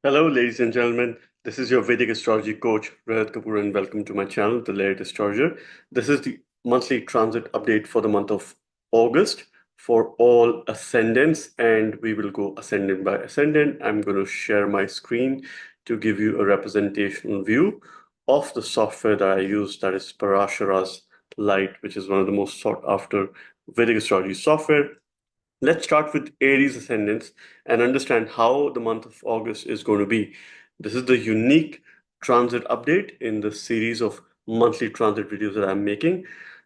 Hello, ladies and gentlemen. This is your Vedic astrology coach, Rohit Kapoor, and welcome to my channel, The Layered Astrologer. This is the monthly transit update for the month of August for all ascendants, and we will go ascendant by ascendant. I'm going to share my screen to give you a representational view of the software that I use, that is Parashara's Light, which is one of the most sought after Vedic astrology software. Let's start with Aries ascendants and understand how the month of August is going to be. This is the unique transit update in the series of monthly transit videos that I'm making.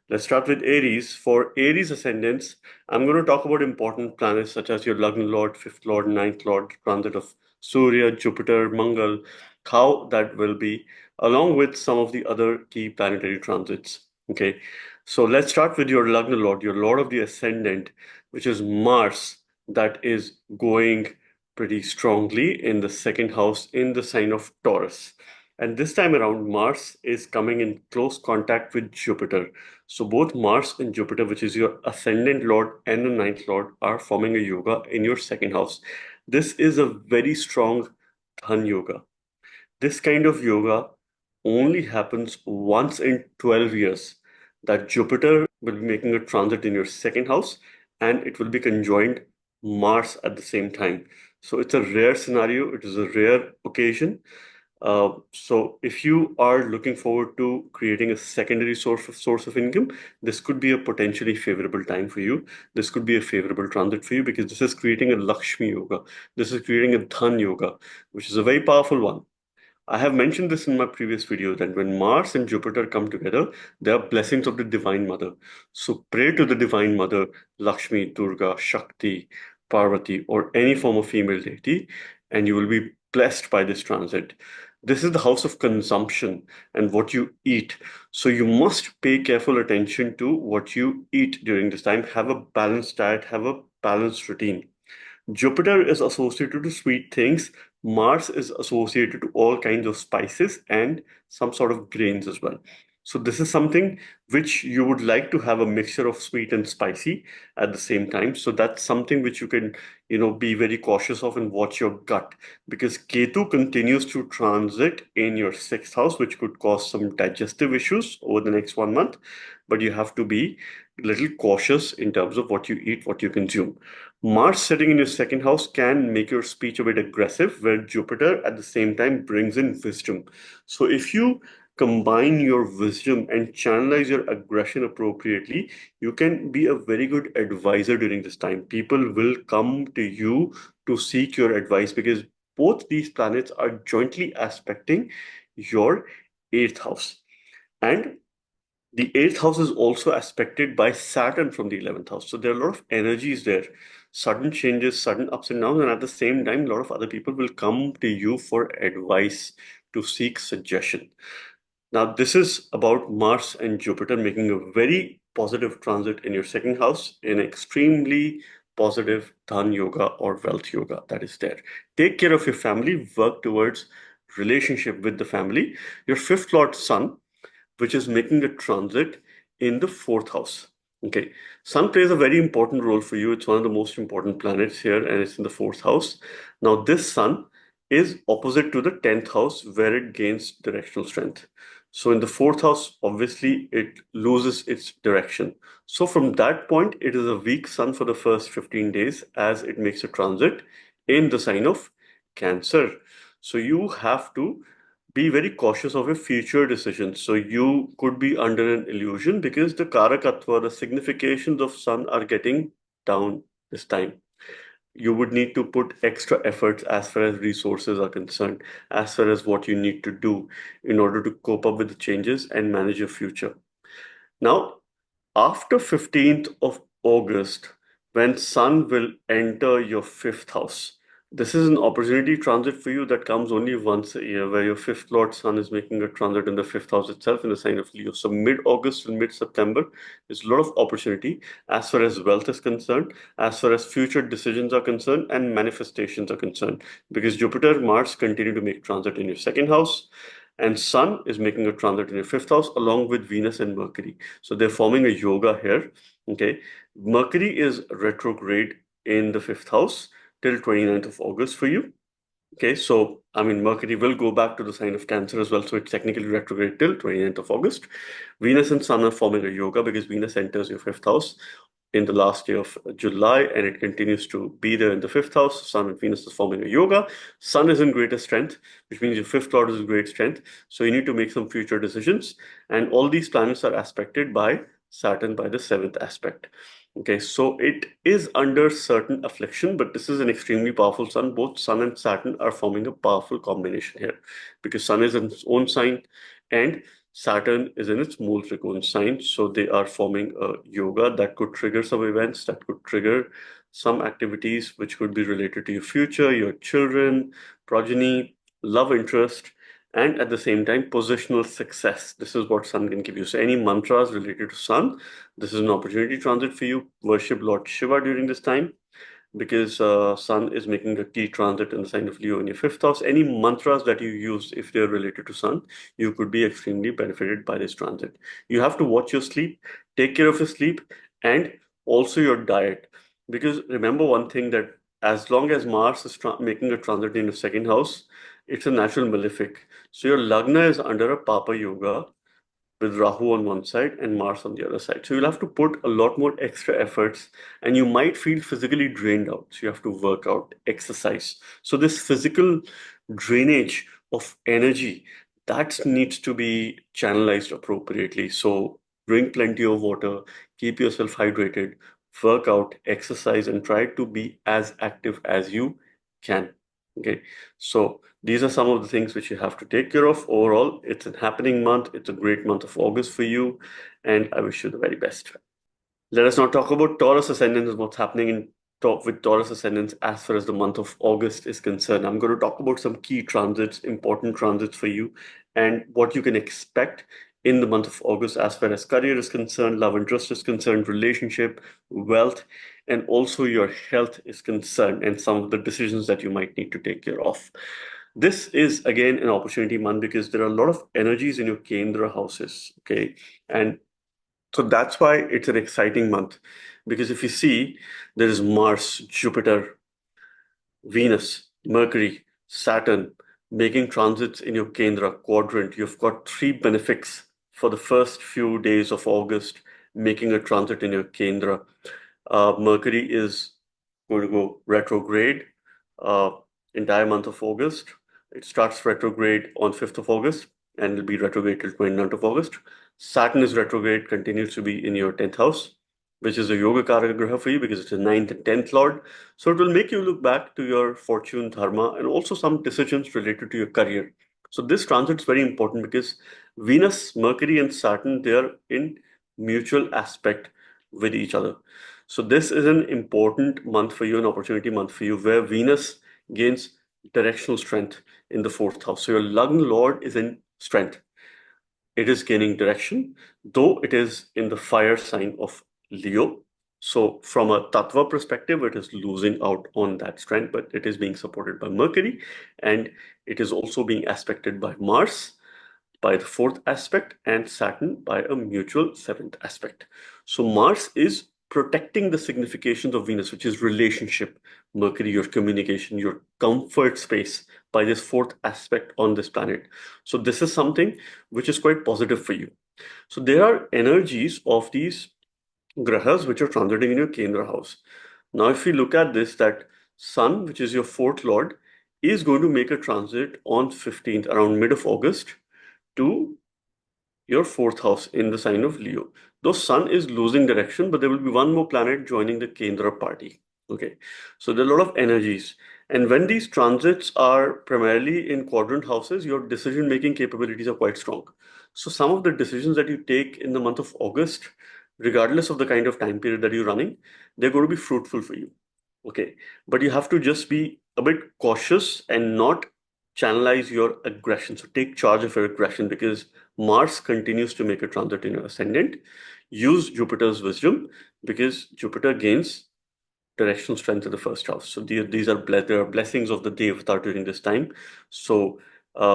Let's start with Aries. For Aries ascendants, I'm going to talk about important planets such as your Lagna Lord, 5th Lord, 9th Lord, transit of Surya, Jupiter, Mangal, how that will be, along with some of the other key planetary transits. Okay, so let's start with your Lagna Lord, your Lord of the Ascendant, which is Mars, that is going pretty strongly in the second house in the sign of Taurus. And this time around, Mars is coming in close contact with Jupiter. So both Mars and Jupiter, which is your ascendant lord and the ninth lord, are forming a yoga in your second house. This is a very strong Dhan yoga. This kind of yoga only happens once in 12 years, that Jupiter will be making a transit in your second house and it will be conjoined Mars at the same time. So it's a rare scenario, it is a rare occasion. So if you are looking forward to creating a secondary source of income, this could be a potentially favorable time for you. This could be a favorable transit for you because this is creating a Lakshmi yoga. This is creating a Dhan yoga, which is a very powerful one. I have mentioned this in my previous video that when Mars and Jupiter come together, they are blessings of the Divine Mother. So pray to the Divine Mother, Lakshmi, Durga, Shakti, Parvati, or any form of female deity, and you will be blessed by this transit. This is the house of consumption and what you eat. So you must pay careful attention to what you eat during this time. Have a balanced diet, have a balanced routine. Jupiter is associated to sweet things. Mars is associated to all kinds of spices and some sort of grains as well. So this is something which you would like to have a mixture of sweet and spicy at the same time. So that's something which you can, be very cautious of and watch your gut, because Ketu continues to transit in your sixth house, which could cause some digestive issues over the next 1 month. But you have to be a little cautious in terms of what you eat, what you consume. Mars sitting in your second house can make your speech a bit aggressive, where Jupiter at the same time brings in wisdom. So if you combine your wisdom and channelize your aggression appropriately, you can be a very good advisor during this time. People will come to you to seek your advice because both these planets are jointly aspecting your eighth house. And the eighth house is also aspected by Saturn from the 11th house. So there are a lot of energies there, sudden changes, sudden ups and downs. And at the same time, a lot of other people will come to you for advice, to seek suggestion. Now, this is about Mars and Jupiter making a very positive transit in your second house, in extremely positive Dhan yoga or wealth yoga that is there. Take care of your family, work towards relationship with the family. Your fifth lord Sun, which is making a transit in the fourth house. Okay, Sun plays a very important role for you. It's one of the most important planets here, and it's in the fourth house. Now, this Sun is opposite to the 10th house where it gains directional strength. So, in the fourth house, obviously, it loses its direction. So, from that point, it is a weak Sun for the first 15 days as it makes a transit in the sign of Cancer. So, you have to be very cautious of your future decisions. So you could be under an illusion because the Karakatva, the significations of Sun are getting down this time. You would need to put extra efforts as far as resources are concerned, as far as what you need to do in order to cope up with the changes and manage your future. Now, after 15th of August, when Sun will enter your fifth house, this is an opportunity transit for you that comes only once a year, where your fifth lord Sun is making a transit in the fifth house itself in the sign of Leo. So mid-August and mid-September is a lot of opportunity as far as wealth is concerned, as far as future decisions are concerned, and manifestations are concerned. Because Jupiter, Mars continue to make transit in your second house, and Sun is making a transit in your fifth house along with Venus and Mercury. So they're forming a yoga here. Okay. Mercury is retrograde in the fifth house till 29th of August for you. Okay, so I mean, Mercury will go back to the sign of Cancer as well, so it's technically retrograde till 29th of August. Venus and Sun are forming a yoga because Venus enters your fifth house in the last day of July, and it continues to be there in the fifth house. Sun and Venus is forming a yoga. Sun is in greater strength, which means your fifth lord is in great strength. So you need to make some future decisions, and all these planets are aspected by Saturn by the seventh aspect. Okay, so it is under certain affliction, but this is an extremely powerful sun. Both Sun and Saturn are forming a powerful combination here because Sun is in its own sign and Saturn is in its Multrikon sign. So they are forming a yoga that could trigger some events, that could trigger some activities which could be related to your future, your children, progeny, love interest, and at the same time, positional success. This is what Sun can give you. So any mantras related to Sun, this is an opportunity transit for you. Worship Lord Shiva during this time because Sun is making a key transit in the sign of Leo in your fifth house. Any mantras that you use, if they're related to Sun, you could be extremely benefited by this transit. You have to watch your sleep, take care of your sleep, and also your diet. Because remember one thing that as long as Mars is making a transit in your second house, it's a natural malefic. So your Lagna is under a Papa Yoga with Rahu on one side and Mars on the other side. So you'll have to put a lot more extra efforts and you might feel physically drained out. So you have to work out, exercise. So this physical drainage of energy, that needs to be channelized appropriately. So drink plenty of water, keep yourself hydrated, work out, exercise, and try to be as active as you can. Okay, so these are some of the things which you have to take care of. Overall, it's a happening month. It's a great month of August for you, and I wish you the very best. Let us now talk about Taurus ascendants and what's happening in talk with Taurus ascendants as far as the month of August is concerned. I'm going to talk about some key transits, important transits for you, and what you can expect in the month of August as far as career is concerned, love interest is concerned, relationship, wealth, and also your health is concerned, and some of the decisions that you might need to take care of. This is again an opportunity month because there are a lot of energies in your Kendra houses, okay? And so that's why it's an exciting month. Because if you see, there is Mars, Jupiter, Venus, Mercury, Saturn making transits in your Kendra quadrant. You've got three benefics for the first few days of August making a transit in your Kendra. Mercury is going to go retrograde uh, entire month of August. It starts retrograde on 5th of August and will be retrograde till 29th of August. Saturn is retrograde, continues to be in your 10th house, which is a yoga karaka graha for you because it's a 9th and 10th lord. So it will make you look back to your fortune, dharma, and also some decisions related to your career. So this transit is very important because Venus, Mercury, and Saturn, they are in mutual aspect with each other. So this is an important month for you, an opportunity month for you, where Venus gains directional strength in the fourth house. So your Lagna Lord is in strength. It is gaining direction, though it is in the fire sign of Leo. So from a Tattva perspective, it is losing out on that strength, but it is being supported by Mercury, and it is also being aspected by Mars by the fourth aspect and Saturn by a mutual seventh aspect. So Mars is protecting the significations of Venus, which is relationship, Mercury, your communication, your comfort space by this fourth aspect on this planet. So this is something which is quite positive for you. So there are energies of these grahas which are transiting in your Kendra house. Now, if we look at this, that Sun, which is your fourth lord, is going to make a transit on 15th, around mid of August, to your fourth house in the sign of Leo. Though Sun is losing direction, but there will be one more planet joining the Kendra party. Okay, so there are a lot of energies. And when these transits are primarily in quadrant houses, your decision-making capabilities are quite strong. So some of the decisions that you take in the month of August, regardless of the kind of time period that you're running, they're going to be fruitful for you. Okay, but you have to just be a bit cautious and not channelize your aggression. So take charge of your aggression because Mars continues to make a transit in your ascendant. Use Jupiter's wisdom because Jupiter gains directional strength in the first house. So these are there are blessings of the Devata during this time. So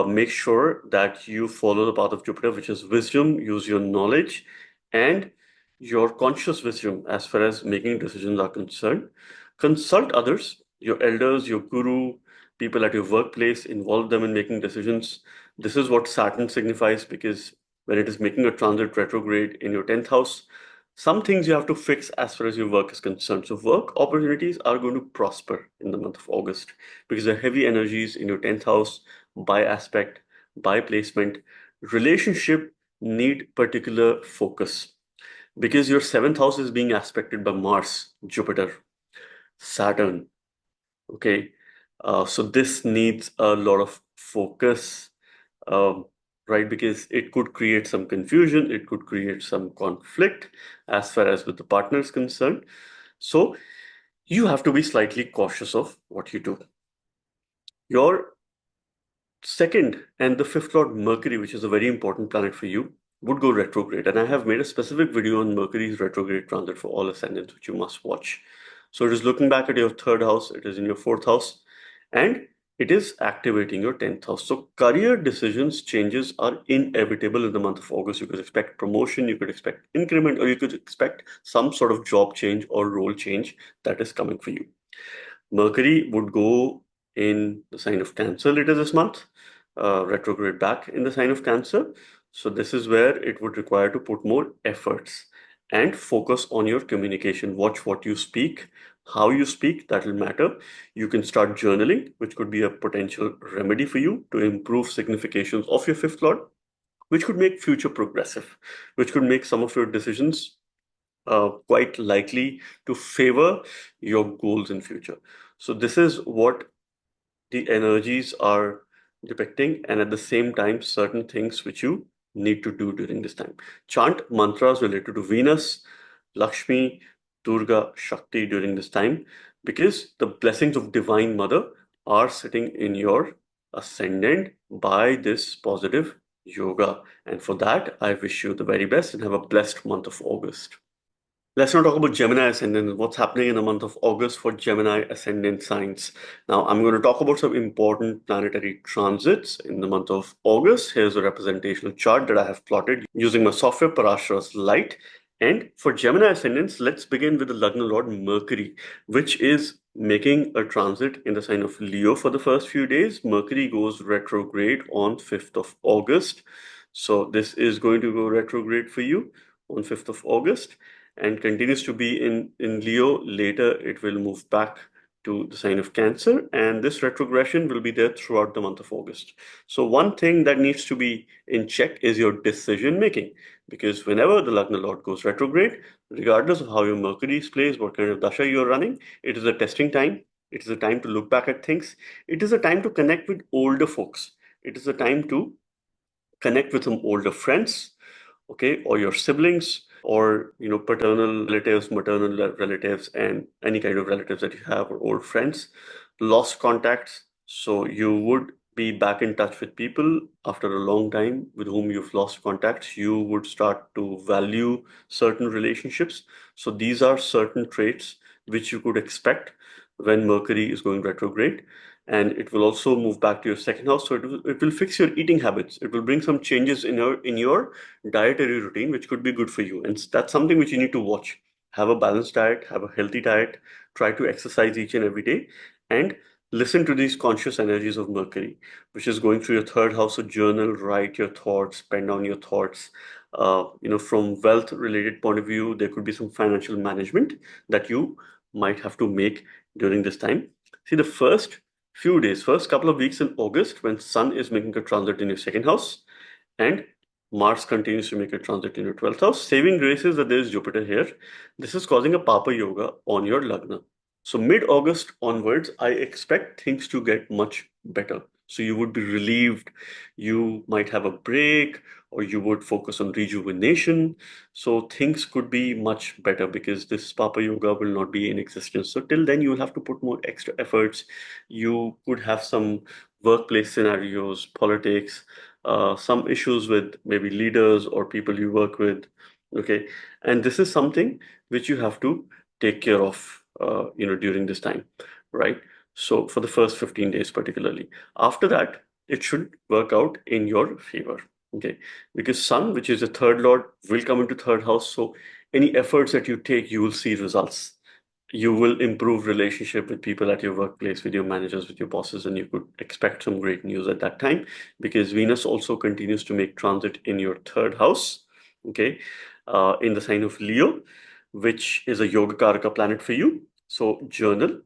make sure that you follow the path of Jupiter, which is wisdom. Use your knowledge and your conscious wisdom as far as making decisions are concerned. Consult others, your elders, your guru, people at your workplace, involve them in making decisions. This is what Saturn signifies, because when it is making a transit retrograde in your 10th house, some things you have to fix as far as your work is concerned. So work opportunities are going to prosper in the month of August because the heavy energies in your 10th house by aspect, by placement. Relationship need particular focus because your 7th house is being aspected by Mars, Jupiter, Saturn. Okay. So this needs a lot of focus, um, right? Because it could create some confusion, it could create some conflict as far as with the partner is concerned. So you have to be slightly cautious of what you do. Your second and the fifth lord Mercury, which is a very important planet for you, would go retrograde. And I have made a specific video on Mercury's retrograde transit for all ascendants, which you must watch. So it is looking back at your third house, it is in your fourth house, and it is activating your 10th house. So career decisions, changes are inevitable in the month of August. You could expect promotion, you could expect increment, or you could expect some sort of job change or role change that is coming for you. Mercury would go in the sign of Cancer later this month, retrograde back in the sign of Cancer. So this is where it would require to put more efforts and focus on your communication. Watch what you speak, how you speak, that will matter. You can start journaling, which could be a potential remedy for you to improve significations of your fifth lord, which could make future progressive, which could make some of your decisions quite likely to favor your goals in future. So this is what the energies are depicting, and at the same time, certain things which you need to do during this time. Chant mantras related to Venus, Lakshmi, Durga, Shakti during this time, because the blessings of Divine Mother are sitting in your ascendant by this positive yoga. And for that, I wish you the very best and have a blessed month of August. Let's now talk about Gemini ascendant, what's happening in the month of August for Gemini ascendant signs. Now, I'm going to talk about some important planetary transits in the month of August. Here's a representational chart that I have plotted using my software Parashara's Light. And for Gemini ascendants, let's begin with the Lagna Lord Mercury, which is making a transit in the sign of Leo for the first few days. Mercury goes retrograde on 5th of August. So this is going to go retrograde for you on 5th of August and continues to be in Leo. Later, it will move back to the sign of Cancer, and this retrogression will be there throughout the month of August. So one thing that needs to be in check is your decision making, because whenever the Lagna Lord goes retrograde, regardless of how your Mercury is placed, what kind of dasha you're running, it is a testing time. It is a time to look back at things. It is a time to connect with older folks. It is a time to connect with some older friends, okay, or your siblings, or paternal relatives, maternal relatives, and any kind of relatives that you have, or old friends. Lost contacts, so you would be back in touch with people after a long time with whom you've lost contacts. You would start to value certain relationships. So these are certain traits which you could expect when Mercury is going retrograde. And it will also move back to your second house, so it will fix your eating habits. It will bring some changes in your dietary routine, which could be good for you. And that's something which you need to watch. Have a balanced diet, have a healthy diet, try to exercise each and every day, and listen to these conscious energies of Mercury, which is going through your third house. So journal, write your thoughts, pen down your thoughts. From wealth related point of view, there could be some financial management that you might have to make during this time. See, the first few days, first couple of weeks in August, when Sun is making a transit in your second house, and Mars continues to make a transit in your 12th house. Saving grace is that there is Jupiter here. This is causing a Papa Yoga on your Lagna. So mid-August onwards, I expect things to get much better. So you would be relieved. You might have a break, or you would focus on rejuvenation. So things could be much better because this Papa Yoga will not be in existence. So till then, you will have to put more extra efforts. You could have some workplace scenarios, politics, some issues with maybe leaders or people you work with. Okay. And this is something which you have to take care of, during this time, right? So for the first 15 days, particularly. After that, it should work out in your favor. Okay. Because Sun, which is the third lord, will come into third house. So any efforts that you take, you will see results. you will improve relationship with people at your workplace, with your managers, with your bosses, and you could expect some great news at that time, because Venus also continues to make transit in your third house, okay, in the sign of Leo, which is a yoga karaka planet for you. So journal,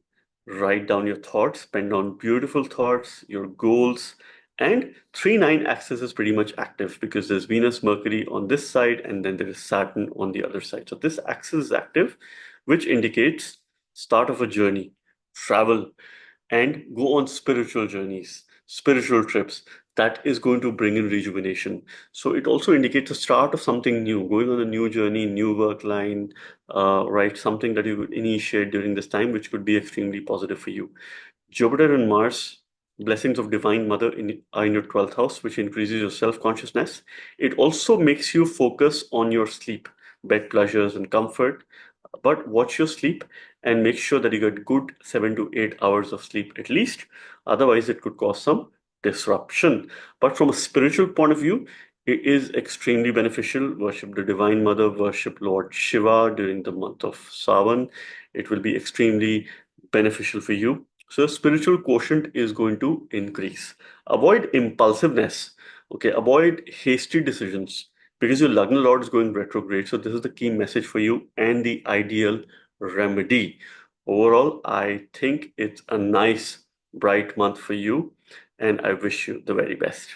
write down your thoughts, pen down beautiful thoughts, your goals. And 3-9 axis is pretty much active because there's Venus, Mercury on this side, and then there is Saturn on the other side. So this axis is active, which indicates start of a journey, travel, and go on spiritual journeys, spiritual trips. That is going to bring in rejuvenation. So it also indicates the start of something new, going on a new journey, new work line, right? Something that you would initiate during this time, which could be extremely positive for you. Jupiter and Mars, blessings of Divine Mother, are in your 12th house, which increases your self consciousness. It also makes you focus on your sleep, bed pleasures, and comfort. But watch your sleep and make sure that you get good 7 to 8 hours of sleep at least. Otherwise, it could cause some disruption. But from a spiritual point of view, it is extremely beneficial. Worship the Divine Mother, worship Lord Shiva during the month of Sawan. It will be extremely beneficial for you. So spiritual quotient is going to increase. Avoid impulsiveness. Okay, avoid hasty decisions because your Lagna Lord is going retrograde. So this is the key message for you and the ideal remedy. Overall, I think it's a nice, bright month for you, and I wish you the very best.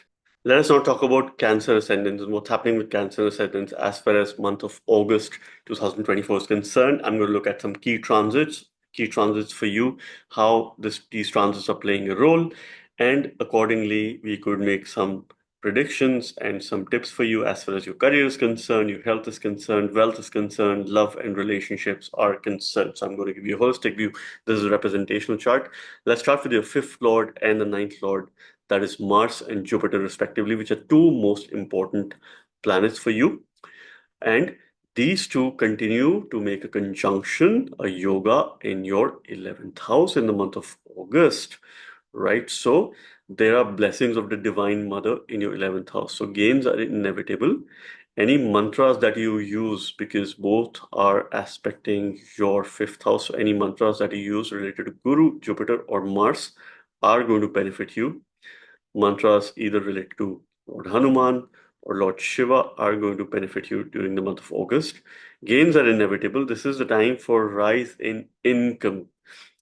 Let us now talk about Cancer Ascendants and what's happening with Cancer Ascendants as far as month of August 2024 is concerned. I'm going to look at some key transits for you, how these transits are playing a role, and accordingly, we could make some predictions and some tips for you as far as your career is concerned, your health is concerned, wealth is concerned, love and relationships are concerned. So I'm going to give you a holistic view. This is a representational chart. Let's start with your fifth lord and the ninth lord, that is Mars and Jupiter respectively, which are two most important planets for you. And these two continue to make a conjunction, a yoga in your 11th house in the month of August, right? So there are blessings of the Divine Mother in your 11th house. So gains are inevitable. Any mantras that you use, because both are aspecting your fifth house, so any mantras that you use related to Guru, Jupiter, or Mars are going to benefit you. Mantras either related to Lord Hanuman or Lord Shiva are going to benefit you during the month of August. Gains are inevitable. This is the time for rise in income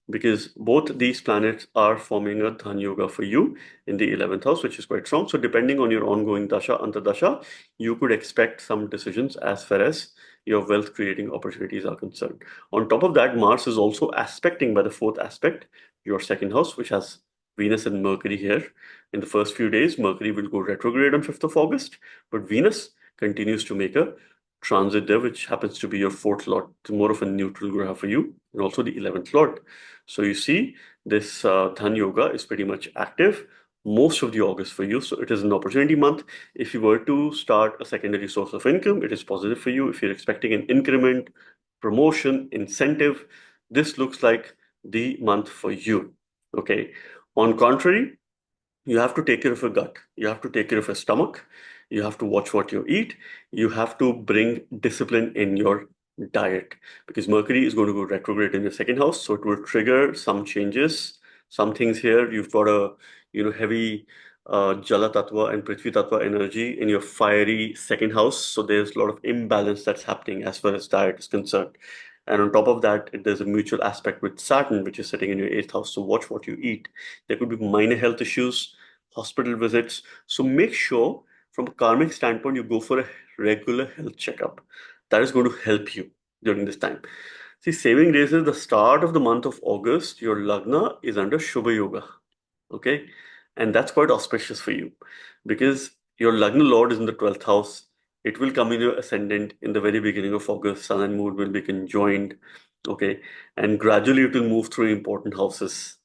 because both these planets are forming a Dhan Yoga for you in the 11th house, which is quite strong. So depending on your ongoing Dasha, Antardasha, you could expect some decisions as far as your wealth creating opportunities are concerned. On top of that, Mars is also aspecting by the fourth aspect, your second house, which has Venus and Mercury here. In the first few days, Mercury will go retrograde on 5th of August, but Venus continues to make a transit there, which happens to be your fourth lord. It's more of a neutral graha for you, and also the 11th lord. So you see, this Dhan Yoga is pretty much active most of the August for you. So it is an opportunity month. If you were to start a secondary source of income, it is positive for you. If you're expecting an increment, promotion, incentive, this looks like the month for you. Okay. On contrary, you have to take care of your gut. You have to take care of your stomach. You have to watch what you eat. You have to bring discipline in your diet because Mercury is going to go retrograde in your second house. So it will trigger some changes, some things here. You've got a, heavy Jala Tattva and Prithvi Tattva energy in your fiery second house. So there's a lot of imbalance that's happening as far as diet is concerned. And on top of that, there's a mutual aspect with Saturn, which is sitting in your eighth house. So watch what you eat. There could be minor health issues, hospital visits. So make sure from a karmic standpoint, you go for a regular health checkup. That is going to help you during this time. See, saving days is the start of the month of August. Your Lagna is under Shubha Yoga. Okay. And that's quite auspicious for you because your Lagna Lord is in the 12th house. It will come in your ascendant in the very beginning of August. Sun and Moon will be conjoined. Okay. And gradually it will move through important houses.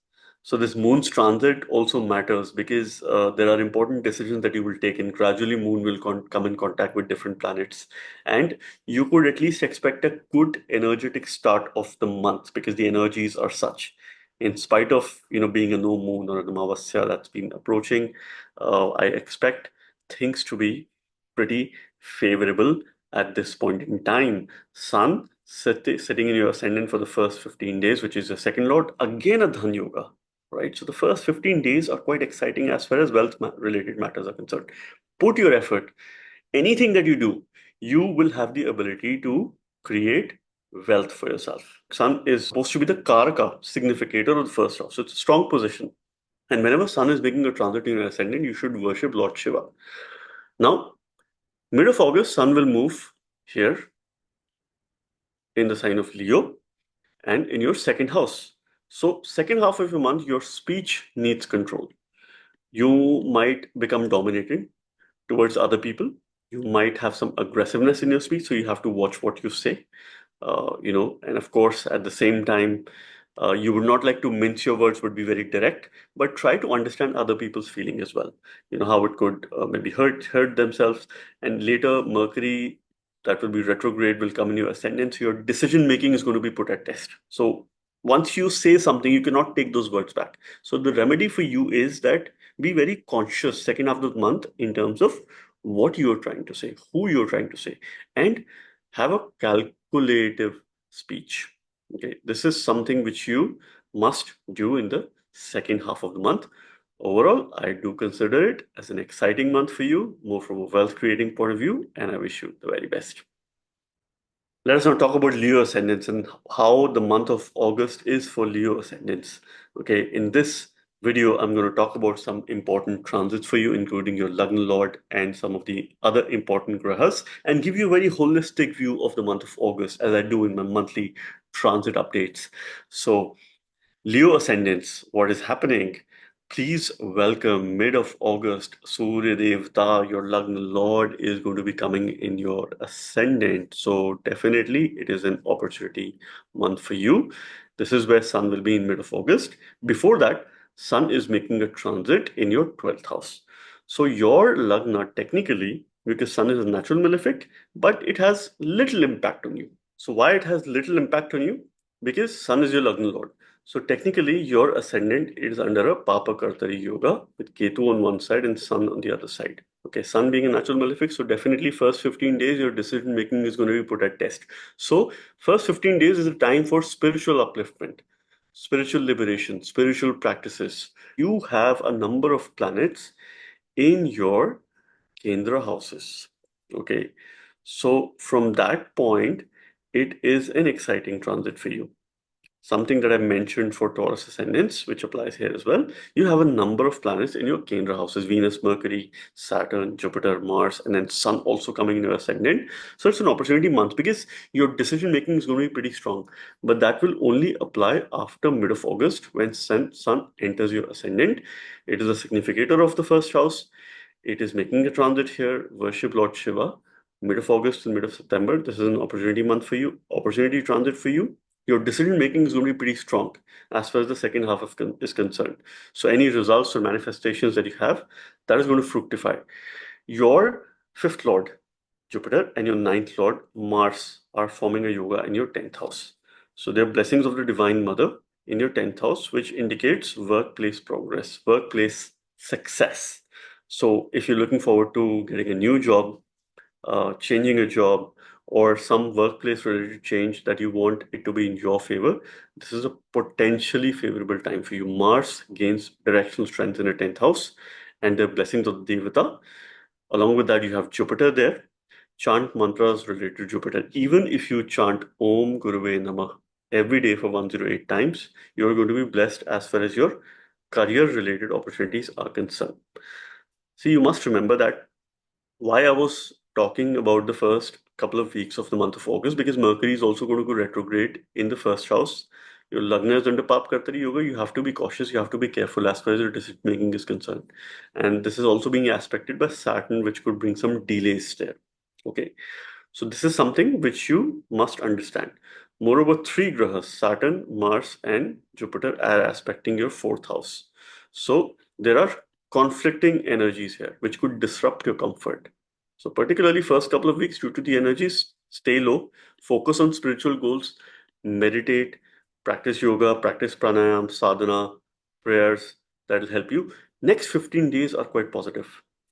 So this Moon's transit also matters because there are important decisions that you will take, and gradually Moon will come in contact with different planets, and you could at least expect a good energetic start of the month because the energies are such. In spite of being a no moon or an amavasya that's been approaching, I expect things to be pretty favorable at this point in time. Sun sitting in your ascendant for the first 15 days, which is your second lord, again a Dhan Yoga, right? So the first 15 days are quite exciting as far as wealth related matters are concerned. Put your effort. Anything that you do, you will have the ability to create wealth for yourself. Sun is supposed to be the Karaka, significator of the first house. So it's a strong position. And whenever Sun is making a transit in your ascendant, you should worship Lord Shiva. Now, mid of August, Sun will move here in the sign of Leo and in your second house. So, second half of your month, your speech needs control. You might become dominating towards other people. You might have some aggressiveness in your speech, so you have to watch what you say. And of course, at the same time, you would not like to mince your words, would be very direct, but try to understand other people's feeling as well. You know how it could maybe hurt themselves, and later Mercury that will be retrograde will come in your ascendant. So your decision making is going to be put at test. So once you say something, you cannot take those words back. So the remedy for you is that be very conscious second half of the month in terms of what you're trying to say, who you're trying to say, and have a calculative speech. Okay, this is something which you must do in the second half of the month. Overall, I do consider it as an exciting month for you, more from a wealth creating point of view, and I wish you the very best. Let us now talk about Leo ascendants and how the month of August is for Leo ascendants. Okay, in this video, I'm going to talk about some important transits for you, including your Lagna Lord and some of the other important grahas, and give you a very holistic view of the month of August, as I do in my monthly transit updates. So, Leo ascendants, what is happening? Please welcome mid of August, Surya Devta, your Lagna Lord is going to be coming in your ascendant. So definitely it is an opportunity month for you. This is where Sun will be in mid of August. Before that, Sun is making a transit in your 12th house. So your Lagna technically, because Sun is a natural malefic, but it has little impact on you. So why it has little impact on you? Because Sun is your Lagna Lord. So technically, your ascendant is under a Papa Kartari Yoga with Ketu on one side and Sun on the other side. Okay, Sun being a natural malefic, so definitely first 15 days, your decision making is going to be put at test. So first 15 days is a time for spiritual upliftment, spiritual liberation, spiritual practices. You have a number of planets in your Kendra houses. Okay, so from that point, it is an exciting transit for you. Something that I mentioned for Taurus ascendants, which applies here as well. You have a number of planets in your Kendra houses: Venus, Mercury, Saturn, Jupiter, Mars, and then Sun also coming in your ascendant. So it's an opportunity month because your decision making is going to be pretty strong. But that will only apply after mid of August when Sun enters your ascendant. It is a significator of the first house. It is making a transit here. Worship Lord Shiva. Mid of August and mid of September. This is an opportunity month for you. Opportunity transit for you. Your decision making is going to be pretty strong as far as the second half is concerned. So any results or manifestations that you have, that is going to fructify. Your fifth lord, Jupiter, and your ninth lord, Mars, are forming a yoga in your 10th house. So they're blessings of the Divine Mother in your 10th house, which indicates workplace progress, workplace success. So if you're looking forward to getting a new job, changing a job, or some workplace related change that you want it to be in your favor, this is a potentially favorable time for you. Mars gains directional strength in the 10th house and the blessings of the Devata. Along with that, you have Jupiter there. Chant mantras related to Jupiter. Even if you chant Om Guruve Namah every day for 108 times, you're going to be blessed as far as your career related opportunities are concerned. See, you must remember that why I was talking about the first couple of weeks of the month of August, because Mercury is also going to go retrograde in the first house. Your Lagna is under Pap Kartari Yoga. You have to be cautious. You have to be careful as far as your decision making is concerned. And this is also being aspected by Saturn, which could bring some delays there. Okay. So this is something which you must understand. Moreover, three grahas, Saturn, Mars, and Jupiter, are aspecting your fourth house. So there are conflicting energies here, which could disrupt your comfort. So particularly first couple of weeks, due to the energies, stay low, focus on spiritual goals, meditate, practice yoga, practice pranayam, sadhana, prayers. That will help you. Next 15 days are quite positive.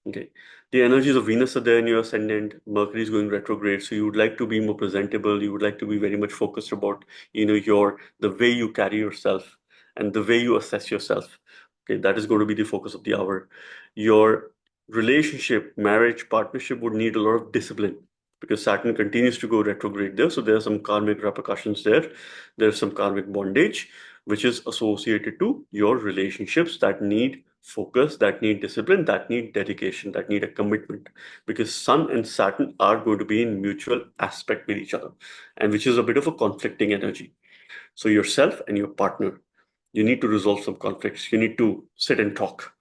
Okay. The energies of Venus are there in your ascendant. Mercury is going retrograde, so you would like to be more presentable. You would like to be very much focused about, your the way you carry yourself and the way you assess yourself. Okay, that is going to be the focus of the hour. Your relationship, marriage, partnership would need a lot of discipline because Saturn continues to go retrograde there. So there are some karmic repercussions there. There's some karmic bondage, which is associated to your relationships that need focus, that need discipline, that need dedication, that need a commitment. Because Sun and Saturn are going to be in mutual aspect with each other, and which is a bit of a conflicting energy. So yourself and your partner, you need to resolve some conflicts. You need to sit and talk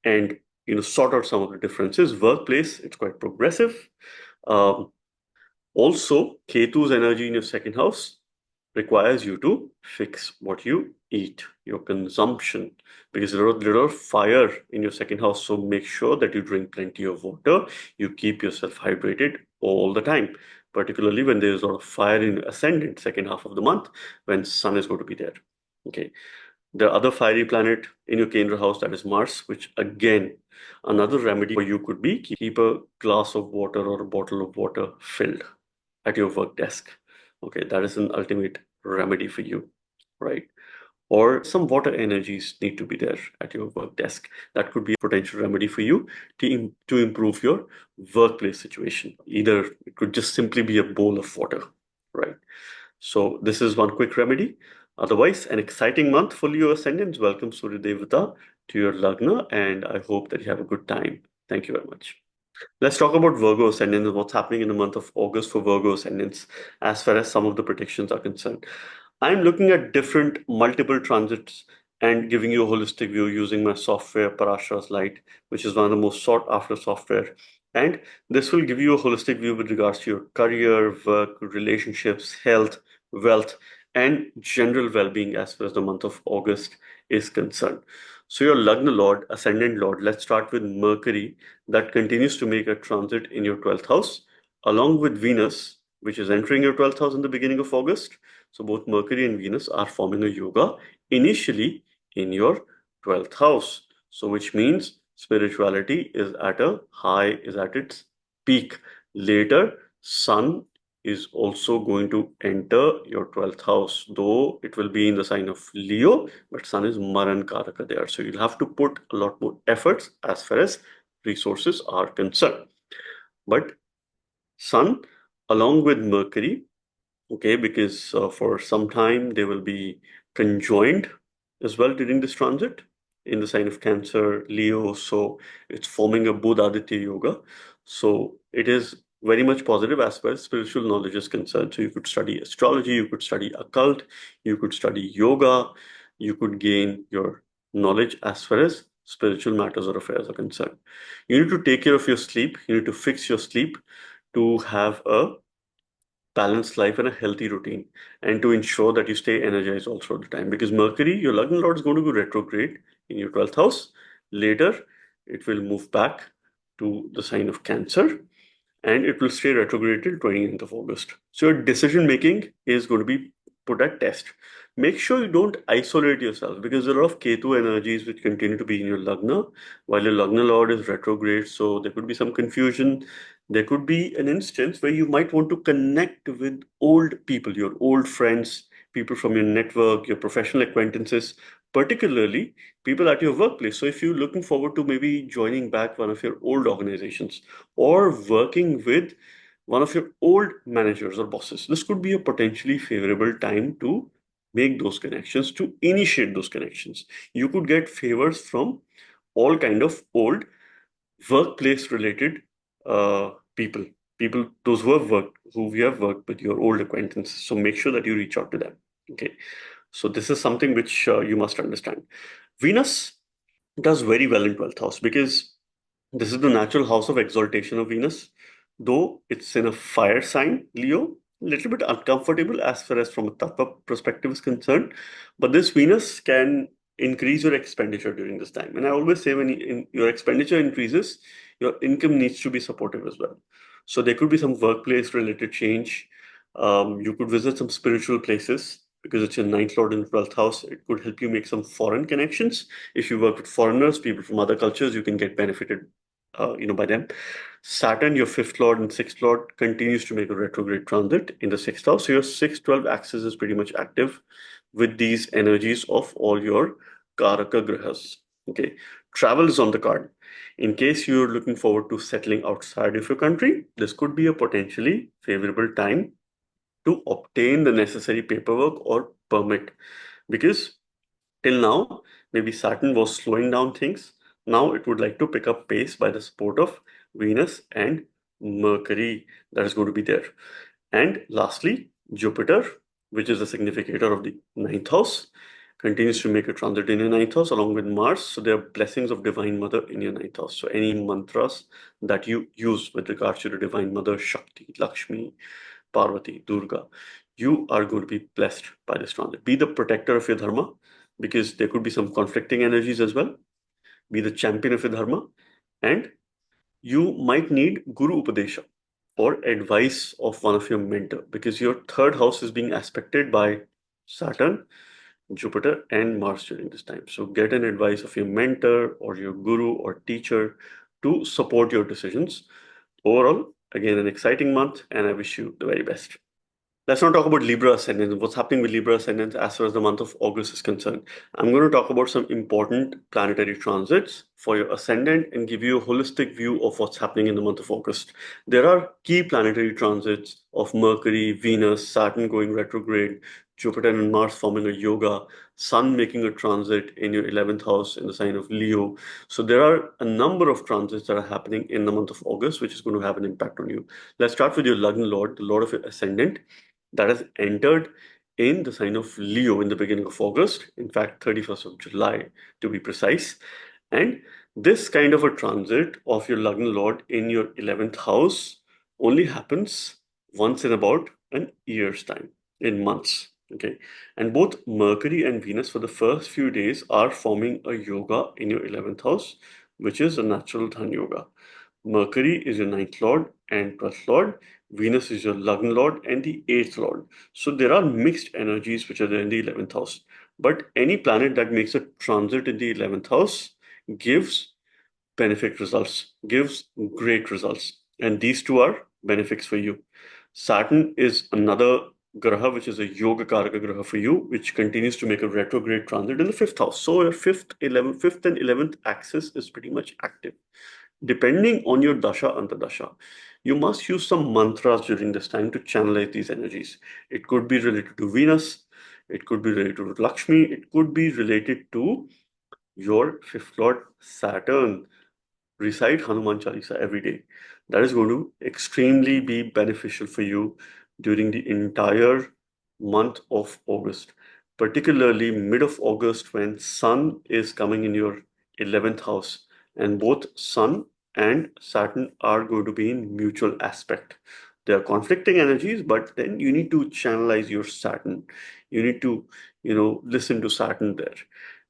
and sort out some of the differences. Workplace, it's quite progressive. Um, Also, Ketu's energy in your second house requires you to fix what you eat, your consumption, because there are a little fire in your second house. So make sure that you drink plenty of water, you keep yourself hydrated all the time, particularly when there's a lot of fire in ascendant second half of the month when sun is going to be there. Okay. The other fiery planet in your Kendra house, that is Mars, which again, another remedy for you could be keep a glass of water or a bottle of water filled at your work desk. Okay, that is an ultimate remedy for you, right? Or some water energies need to be there at your work desk. That could be a potential remedy for you to improve your workplace situation. Either it could just simply be a bowl of water, right? So this is one quick remedy. Otherwise, an exciting month for Leo ascendants. Welcome Surya Devata to your Lagna, and I hope that you have a good time. Thank you very much. Let's talk about Virgo ascendants and what's happening in the month of August for Virgo ascendants as far as some of the predictions are concerned. I'm looking at different multiple transits and giving you a holistic view using my software Parashara's Light, which is one of the most sought after software. And this will give you a holistic view with regards to your career, work, relationships, health, wealth, and general well-being as far as the month of August is concerned. So your Lagna Lord, Ascendant Lord, let's start with Mercury that continues to make a transit in your 12th house, along with Venus, which is entering your 12th house in the beginning of August. So both Mercury and Venus are forming a yoga initially in your 12th house. So which means spirituality is at a high, is at its peak. Later, Sun is also going to enter your 12th house, though it will be in the sign of Leo, but Sun is Maran Karaka there. So you'll have to put a lot more efforts as far as resources are concerned. But Sun, along with Mercury, okay, because for some time they will be conjoined as well during this transit in the sign of Cancer, Leo. So it's forming a Buddha-Aditya yoga. So it is very much positive as far as spiritual knowledge is concerned. So you could study astrology, you could study occult, you could study yoga, you could gain your knowledge as far as spiritual matters or affairs are concerned. You need to take care of your sleep, you need to fix your sleep to have a balanced life and a healthy routine and to ensure that you stay energized all through the time because Mercury, your Lagna Lord, is going to go retrograde in your 12th house. Later, it will move back to the sign of Cancer and it will stay retrograde till 29th of August. So your decision making is going to be put at test. Make sure you don't isolate yourself because there are a lot of Ketu energies which continue to be in your Lagna while your Lagna Lord is retrograde. So there could be some confusion. There could be an instance where you might want to connect with old people, your old friends, people from your network, your professional acquaintances, particularly people at your workplace. So if you're looking forward to maybe joining back one of your old organizations or working with one of your old managers or bosses, this could be a potentially favorable time to make those connections, to initiate those connections. You could get favors from all kind of old workplace related people, people those who we have worked with, your old acquaintances. So make sure that you reach out to them. Okay, so this is something which you must understand. Venus does very well in 12th house because this is the natural house of exaltation of Venus, though it's in a fire sign, Leo, a little bit uncomfortable as far as from a tattva perspective is concerned. But this Venus can increase your expenditure during this time. And I always say when your expenditure increases, your income needs to be supportive as well. So there could be some workplace related change. You could visit some spiritual places because it's your ninth lord in 12th house. It could help you make some foreign connections. If you work with foreigners, people from other cultures, you can get benefited by them. Saturn, your fifth lord and sixth lord, continues to make a retrograde transit in the sixth house. So your 6-12 axis is pretty much active with these energies of all your Karaka Grahas. Okay. Travel is on the card. In case you're looking forward to settling outside of your country, this could be a potentially favorable time to obtain the necessary paperwork or permit, because till now, maybe Saturn was slowing down things. Now it would like to pick up pace by the support of Venus and Mercury that is going to be there. And lastly, Jupiter, which is the significator of the ninth house, continues to make a transit in your ninth house along with Mars. So there are blessings of Divine Mother in your ninth house. So any mantras that you use with regards to the Divine Mother, Shakti, Lakshmi, Parvati, Durga, you are going to be blessed by this transit. Be the protector of your dharma, because there could be some conflicting energies as well. Be the champion of your dharma, and you might need Guru Upadesha or advice of one of your mentor, because your third house is being aspected by Saturn, Jupiter, and Mars during this time. So get an advice of your mentor or your guru or teacher to support your decisions. Overall, again, an exciting month, and I wish you the very best. Let's not talk about Libra ascendants, what's happening with Libra ascendants as far as the month of August is concerned. I'm going to talk about some important planetary transits for your ascendant and give you a holistic view of what's happening in the month of August. There are key planetary transits of Mercury, Venus, Saturn going retrograde, Jupiter and Mars forming a yoga, Sun making a transit in your 11th house in the sign of Leo. So there are a number of transits that are happening in the month of August, which is going to have an impact on you. Let's start with your Lagna Lord, the Lord of your ascendant, that has entered in the sign of Leo in the beginning of August, in fact, 31st of July to be precise. And this kind of a transit of your Lagna Lord in your 11th house only happens once in about an year's time, in months. Okay. And both Mercury and Venus for the first few days are forming a yoga in your 11th house, which is a natural Dhan yoga. Mercury is your ninth lord and 12th lord. Venus is your Lagna lord and the 8th lord. So there are mixed energies which are there in the 11th house. But any planet that makes a transit in the 11th house gives benefit results, gives great results. And these two are benefits for you. Saturn is another graha, which is a yoga karaka graha for you, which continues to make a retrograde transit in the 5th house. So your 5th, 11th, 5th and 11th axis is pretty much active. Depending on your dasha antadasha, you must use some mantras during this time to channelize these energies. It could be related to Venus, it could be related to Lakshmi, it could be related to your fifth lord Saturn. Recite Hanuman Chalisa every day. That is going to extremely be beneficial for you during the entire month of August, particularly mid of August when Sun is coming in your 11th house, and both Sun and Saturn are going to be in mutual aspect. They are conflicting energies, but then you need to channelize your Saturn. You need to, listen to Saturn there.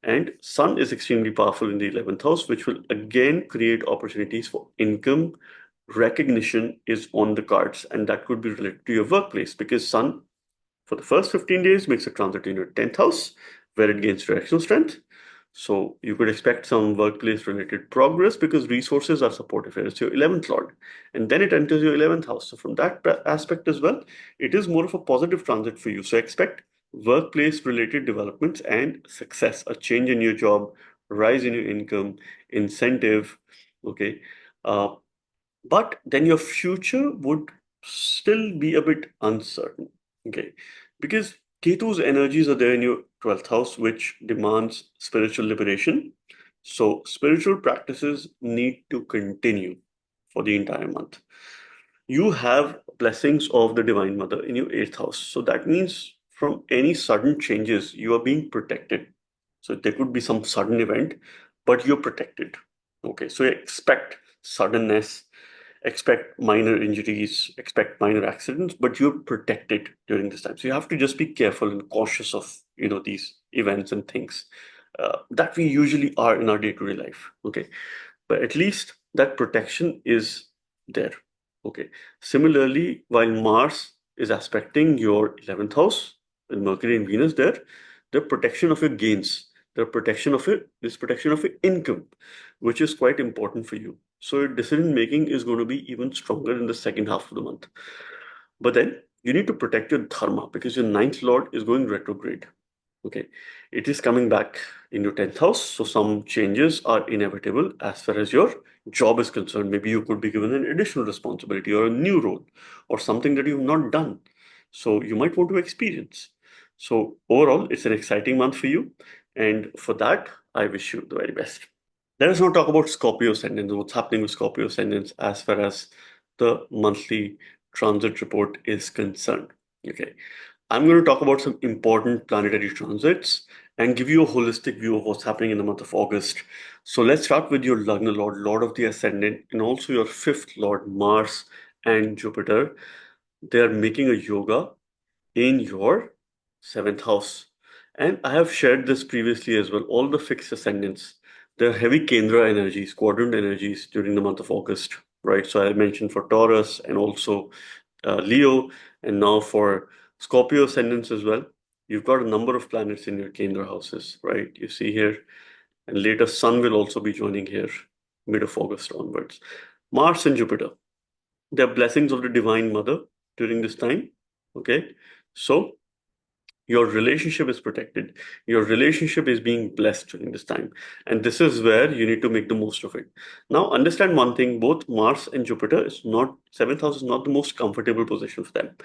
And Sun is extremely powerful in the 11th house, which will again create opportunities for income. Recognition is on the cards, and that could be related to your workplace, because Sun, for the first 15 days, makes a transit in your 10th house, where it gains directional strength. So you could expect some workplace related progress because resources are supportive here. It's your 11th lord. And then it enters your 11th house. So from that aspect as well, it is more of a positive transit for you. So expect workplace related developments and success, a change in your job, rise in your income, incentive. Okay. But then your future would still be a bit uncertain. Okay. Because Ketu's energies are there in your 12th house, which demands spiritual liberation. So spiritual practices need to continue for the entire month. You have blessings of the Divine Mother in your 8th house. So that means from any sudden changes, you are being protected. So there could be some sudden event, but you're protected. Okay, so expect suddenness, expect minor injuries, expect minor accidents, but you're protected during this time. So you have to just be careful and cautious of these events and things that we usually are in our day-to-day life. Okay, but at least that protection is there. Okay. Similarly, while Mars is aspecting your 11th house with Mercury and Venus there, the protection of your gains. The protection of it is protection of your income, which is quite important for you. So your decision making is going to be even stronger in the second half of the month. But then you need to protect your dharma because your ninth lord is going retrograde. Okay, it is coming back in your 10th house, so some changes are inevitable as far as your job is concerned. Maybe you could be given an additional responsibility or a new role or something that you've not done. So you might want to experience. So overall, it's an exciting month for you. And for that, I wish you the very best. Let us now talk about Scorpio ascendants, what's happening with Scorpio ascendants as far as the monthly transit report is concerned. Okay. I'm going to talk about some important planetary transits and give you a holistic view of what's happening in the month of August. So let's start with your Lagna Lord, Lord of the Ascendant, and also your fifth Lord, Mars and Jupiter. They are making a yoga in your seventh house. And I have shared this previously as well. All the fixed ascendants, they're heavy Kendra energies, quadrant energies during the month of August, right? So I mentioned for Taurus and also Leo, and now for Scorpio ascendants as well. You've got a number of planets in your Kendra houses, right? You see here, and later Sun will also be joining here, mid of August onwards. Mars and Jupiter, they're blessings of the Divine Mother during this time, okay? So your relationship is protected. Your relationship is being blessed during this time. And this is where you need to make the most of it. Now, understand one thing, both Mars and Jupiter is not, seventh house is not the most comfortable position for them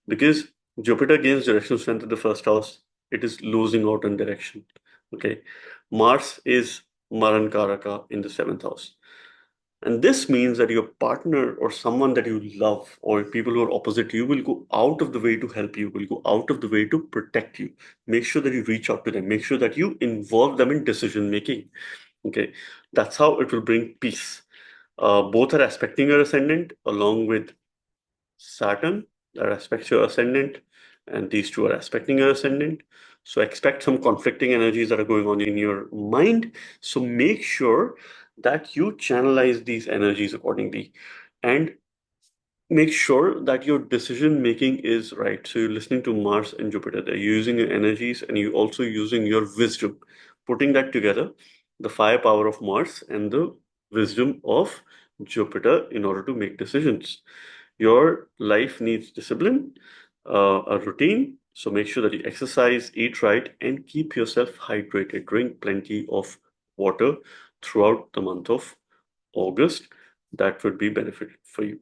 because Jupiter gains directional strength in the first house. It is losing out on direction. Okay. Mars is Maran Karaka in the seventh house. And this means that your partner or someone that you love or people who are opposite to you will go out of the way to help you, will go out of the way to protect you. Make sure that you reach out to them. Make sure that you involve them in decision making. Okay. That's how it will bring peace. Both are aspecting your ascendant along with Saturn that aspects your ascendant, and these two are aspecting your ascendant. So expect some conflicting energies that are going on in your mind. So make sure that you channelize these energies accordingly and make sure that your decision making is right. So you're listening to Mars and Jupiter, they're using your energies and you're also using your wisdom, putting that together, the firepower of Mars and the wisdom of Jupiter in order to make decisions. Your life needs discipline, a routine. So make sure that you exercise, eat right, and keep yourself hydrated. Drink plenty of water throughout the month of August. That would be benefit for you.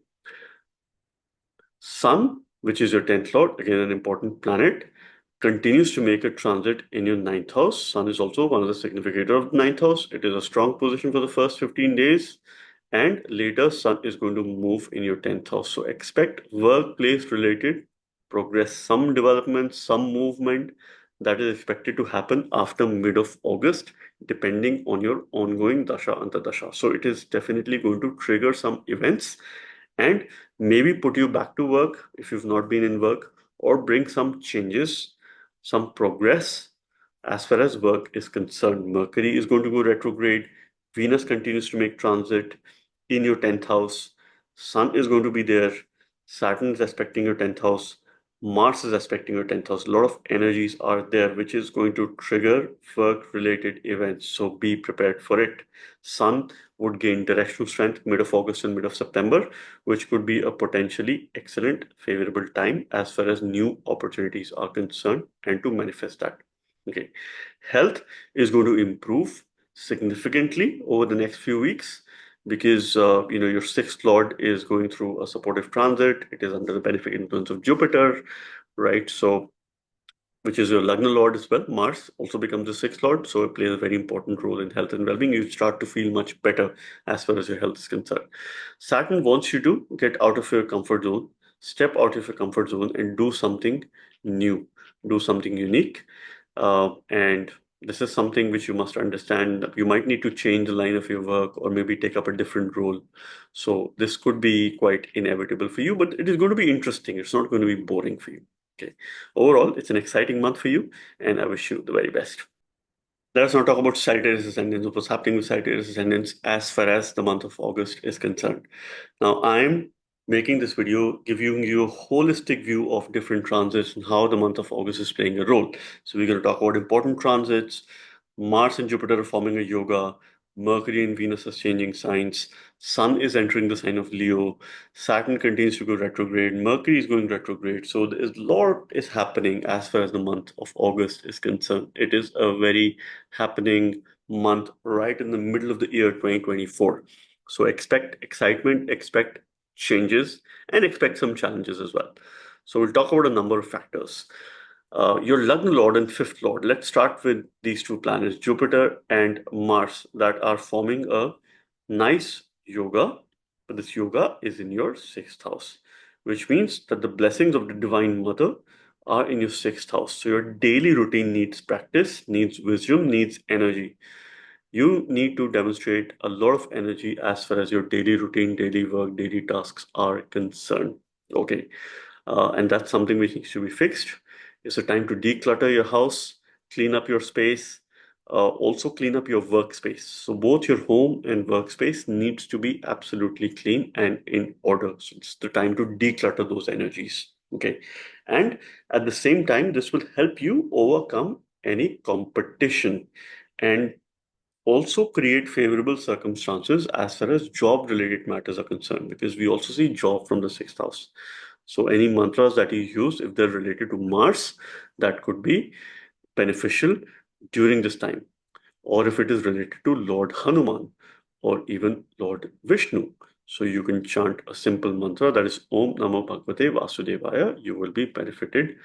Sun, which is your 10th lord, again an important planet, continues to make a transit in your ninth house. Sun is also one of the significator of the ninth house. It is a strong position for the first 15 days. And later, Sun is going to move in your 10th house. So expect workplace related progress, some development, some movement that is expected to happen after mid of August, depending on your ongoing Dasha Antardasha. So it is definitely going to trigger some events and maybe put you back to work if you've not been in work or bring some changes, some progress as far as work is concerned. Mercury is going to go retrograde. Venus continues to make transit in your 10th house. Sun is going to be there. Saturn is aspecting your 10th house. Mars is aspecting your 10th house. A lot of energies are there, which is going to trigger work related events. So be prepared for it. Sun would gain directional strength mid of August and mid of September, which could be a potentially excellent, favorable time as far as new opportunities are concerned and to manifest that. Okay. Health is going to improve significantly over the next few weeks because your sixth lord is going through a supportive transit. It is under the benefic influence of Jupiter, right? So which is your Lagna Lord as well. Mars also becomes the sixth Lord, so it plays a very important role in health and well-being. You start to feel much better as far as your health is concerned. Saturn wants you to get out of your comfort zone, step out of your comfort zone and do something new, do something unique. And this is something which you must understand. You might need to change the line of your work or maybe take up a different role. So this could be quite inevitable for you, but it is going to be interesting. It's not going to be boring for you. Okay. Overall, it's an exciting month for you, and I wish you the very best. Let us now talk about Sagittarius ascendants, what's happening with Sagittarius ascendants as far as the month of August is concerned. Now, I'm making this video giving you a holistic view of different transits and how the month of August is playing a role. So we're going to talk about important transits, Mars and Jupiter are forming a yoga. Mercury and Venus is changing signs. Sun is entering the sign of Leo. Saturn continues to go retrograde. Mercury is going retrograde. So there's a lot is happening as far as the month of August is concerned. It is a very happening month right in the middle of the year 2024. So expect excitement, expect changes, and expect some challenges as well. So we'll talk about a number of factors. Your Lagna Lord and fifth Lord. Let's start with these two planets, Jupiter and Mars, that are forming a nice yoga. But this yoga is in your sixth house, which means that the blessings of the Divine Mother are in your sixth house. So your daily routine needs practice, needs wisdom, needs energy. You need to demonstrate a lot of energy as far as your daily routine, daily work, daily tasks are concerned. Okay. And that's something which needs to be fixed. It's a time to declutter your house, clean up your space, also clean up your workspace. So both your home and workspace needs to be absolutely clean and in order. So it's the time to declutter those energies. Okay. And at the same time, this will help you overcome any competition and also create favorable circumstances as far as job related matters are concerned, because we also see job from the sixth house. So any mantras that you use, if they're related to Mars, that could be beneficial during this time. Or if it is related to Lord Hanuman or even Lord Vishnu. So you can chant a simple mantra, that is Om Namo Bhagavate Vasudevaya. You will be benefited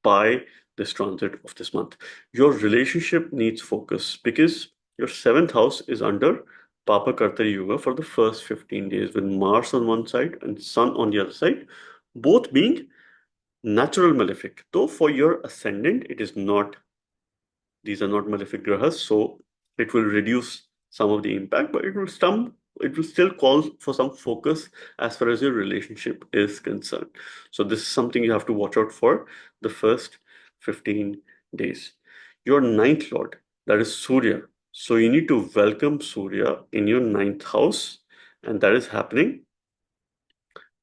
by this transit of this month. Your relationship needs focus because your seventh house is under Papa Karta Yoga for the first 15 days, with Mars on one side and Sun on the other side, both being natural malefic. Though for your ascendant, it is not, these are not malefic grahas, so it will reduce some of the impact, but it will still call for some focus as far as your relationship is concerned. So this is something you have to watch out for the first 15 days. Your ninth lord, that is Surya. So you need to welcome Surya in your ninth house, and that is happening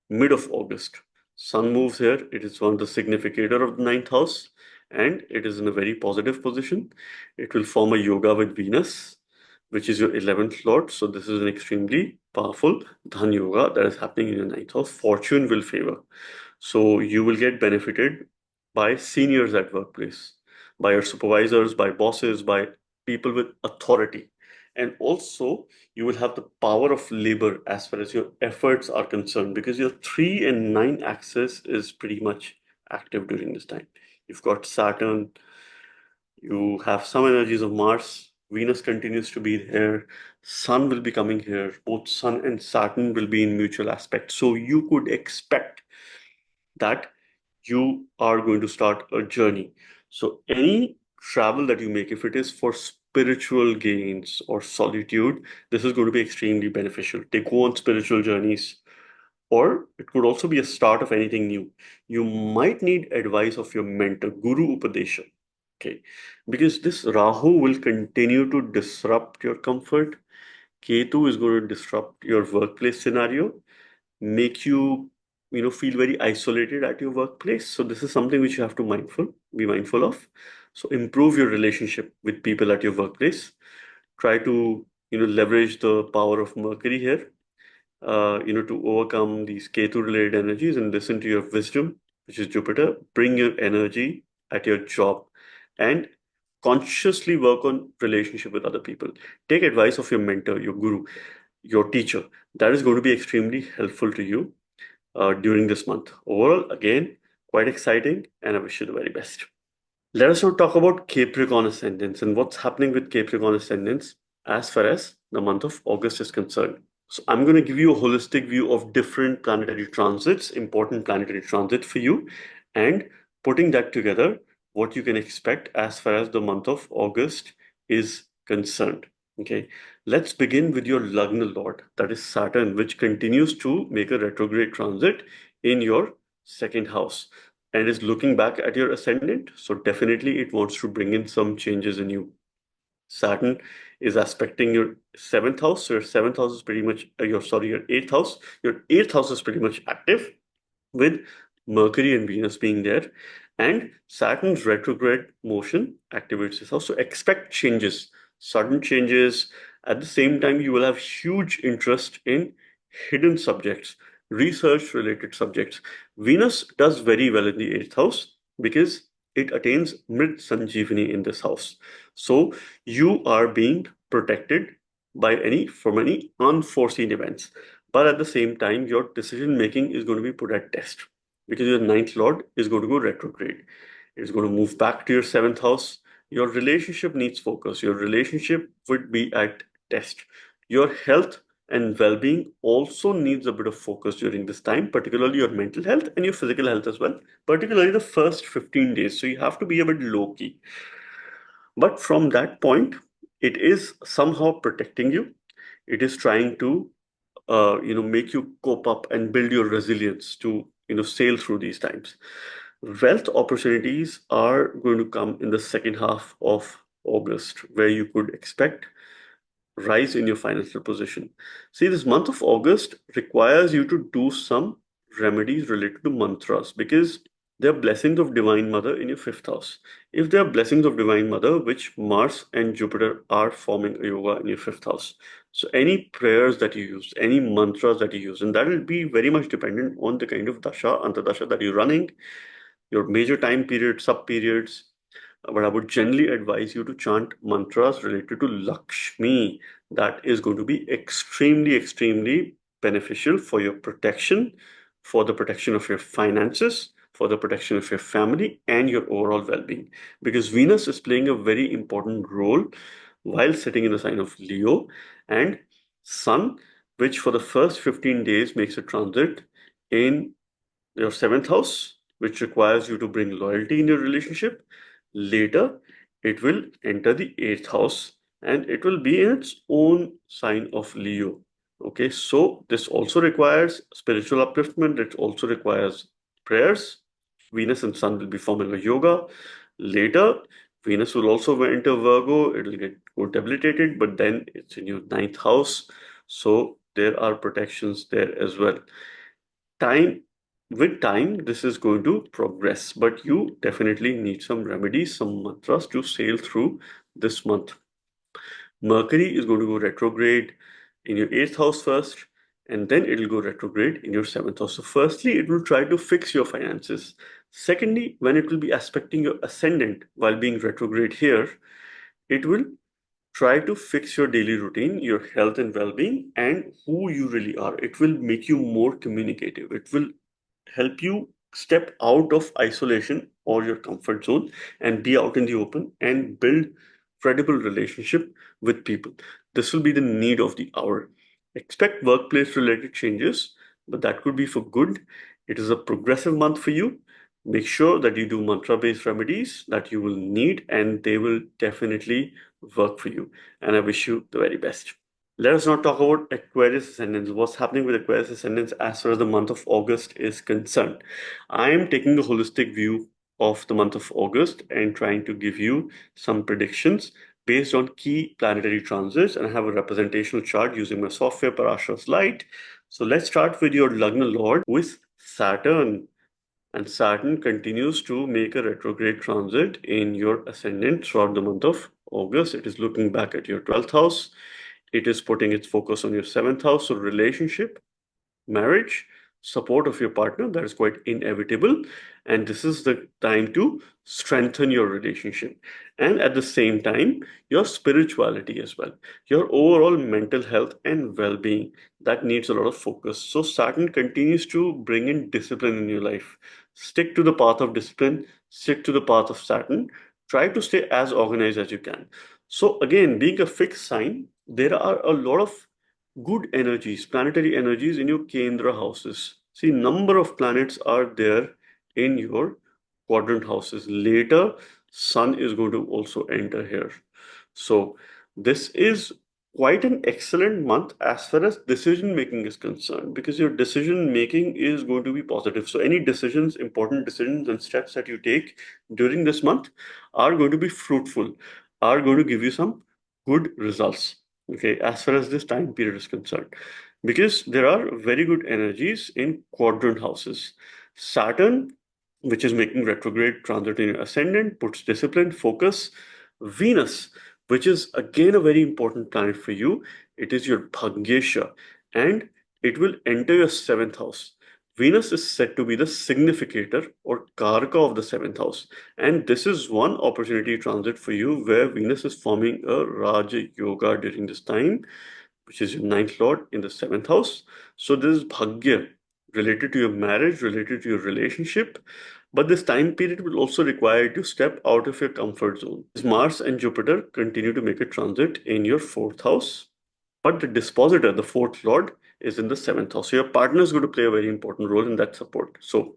mid of August. Sun moves here. It is one of the significator of the ninth house, and it is in a very positive position. It will form a yoga with Venus, which is your 11th lord. So this is an extremely powerful Dhan yoga that is happening in your ninth house. Fortune will favor. So you will get benefited by seniors at workplace, by your supervisors, by bosses, by people with authority. And also, you will have the power of labor as far as your efforts are concerned, because your 3 and 9 axis is pretty much active during this time. You've got Saturn, you have some energies of Mars, Venus continues to be there, Sun will be coming here, both Sun and Saturn will be in mutual aspect. So you could expect that you are going to start a journey. So any travel that you make, if it is for spiritual gains or solitude, this is going to be extremely beneficial. They go on spiritual journeys, or it could also be a start of anything new. You might need advice of your mentor, Guru Upadesha. Okay, because this Rahu will continue to disrupt your comfort. Ketu is going to disrupt your workplace scenario, make you feel very isolated at your workplace. So this is something which you have to be mindful of. So improve your relationship with people at your workplace. Try to leverage the power of Mercury here, to overcome these Ketu related energies, and listen to your wisdom, which is Jupiter. Bring your energy at your job and consciously work on relationship with other people. Take advice of your mentor, your guru, your teacher. That is going to be extremely helpful to you during this month. Overall, again, quite exciting, and I wish you the very best. Let us now talk about Capricorn ascendants and what's happening with Capricorn ascendants as far as the month of August is concerned. So I'm going to give you a holistic view of different planetary transits, important planetary transits for you, and putting that together, what you can expect as far as the month of August is concerned. Okay, let's begin with your Lagna Lord, that is Saturn, which continues to make a retrograde transit in your second house and is looking back at your ascendant. So definitely it wants to bring in some changes in you. Saturn is aspecting your seventh house. So your seventh house is pretty much your eighth house. Your eighth house is pretty much active with Mercury and Venus being there. And Saturn's retrograde motion activates this house. So expect changes, sudden changes. At the same time, you will have huge interest in hidden subjects, research related subjects. Venus does very well in the eighth house because it attains mid Sanjeevani in this house. So you are being protected from any unforeseen events. But at the same time, your decision making is going to be put at test because your ninth lord is going to go retrograde. It's going to move back to your seventh house. Your relationship needs focus. Your relationship would be at test. Your health and well-being also needs a bit of focus during this time, particularly your mental health and your physical health as well, particularly the first 15 days. So you have to be a bit low key. But from that point, it is somehow protecting you. It is trying to make you cope up and build your resilience to sail through these times. Wealth opportunities are going to come in the second half of August, where you could expect rise in your financial position. See, this month of August requires you to do some remedies related to mantras because there are blessings of Divine Mother in your fifth house. If there are blessings of Divine Mother, which Mars and Jupiter are forming a yoga in your fifth house. So any prayers that you use, any mantras that you use, and that will be very much dependent on the kind of dasha, antardasha that you're running, your major time period, sub periods, but I would generally advise you to chant mantras related to Lakshmi. That is going to be extremely, extremely beneficial for your protection, for the protection of your finances, for the protection of your family, and your overall well being. Because Venus is playing a very important role while sitting in the sign of Leo, and Sun, which for the first 15 days makes a transit in your seventh house, which requires you to bring loyalty in your relationship. Later, it will enter the eighth house and it will be in its own sign of Leo. Okay, so this also requires spiritual upliftment, it also requires prayers. Venus and Sun will be forming a yoga. Later, Venus will also enter Virgo, it will get more debilitated, but then it's in your ninth house. So there are protections there as well. Time with time, this is going to progress, but you definitely need some remedies, some mantras to sail through this month. Mercury is going to go retrograde in your eighth house first, and then it will go retrograde in your seventh house. So, firstly, it will try to fix your finances. Secondly, when it will be aspecting your ascendant while being retrograde here, it will try to fix your daily routine, your health and well being, and who you really are. It will make you more communicative. It will help you step out of isolation or your comfort zone and be out in the open and build credible relationship with people. This will be the need of the hour. Expect workplace related changes, but that could be for good. It is a progressive month for you. Make sure that you do mantra based remedies that you will need, and they will definitely work for you. And I wish you the very best. Let us now talk about Aquarius Ascendants. What's happening with Aquarius Ascendants as far as the month of August is concerned? I am taking a holistic view of the month of August and trying to give you some predictions based on key planetary transits, and I have a representational chart using my software Parashara's Light. So let's start with your Lagna Lord with Saturn. And Saturn continues to make a retrograde transit in your ascendant throughout the month of August. It is looking back at your 12th house. It is putting its focus on your seventh house. So, relationship, marriage, support of your partner, that is quite inevitable. And this is the time to strengthen your relationship. And at the same time, your spirituality as well, your overall mental health and well being, that needs a lot of focus. So, Saturn continues to bring in discipline in your life. Stick to the path of discipline, stick to the path of Saturn. Try to stay as organized as you can. So, again, being a fixed sign, there are a lot of good energies, planetary energies in your Kendra houses. See, number of planets are there in your quadrant houses. Later, Sun is going to also enter here. So this is quite an excellent month as far as decision making is concerned, because your decision making is going to be positive. So any decisions, important decisions and steps that you take during this month are going to be fruitful, are going to give you some good results. Okay, as far as this time period is concerned, because there are very good energies in quadrant houses. Saturn which is making retrograde transit in your ascendant, puts discipline, focus. Venus, which is again a very important planet for you, it is your Bhagyesha, and it will enter your seventh house. Venus is said to be the significator or Karaka of the seventh house. And this is one opportunity transit for you where Venus is forming a Raja Yoga during this time, which is your ninth lord in the seventh house. So this is Bhagya related to your marriage, related to your relationship. But this time period will also require you to step out of your comfort zone. Mars and Jupiter continue to make a transit in your fourth house. But the dispositor, the fourth lord, is in the seventh house. So your partner is going to play a very important role in that support. So,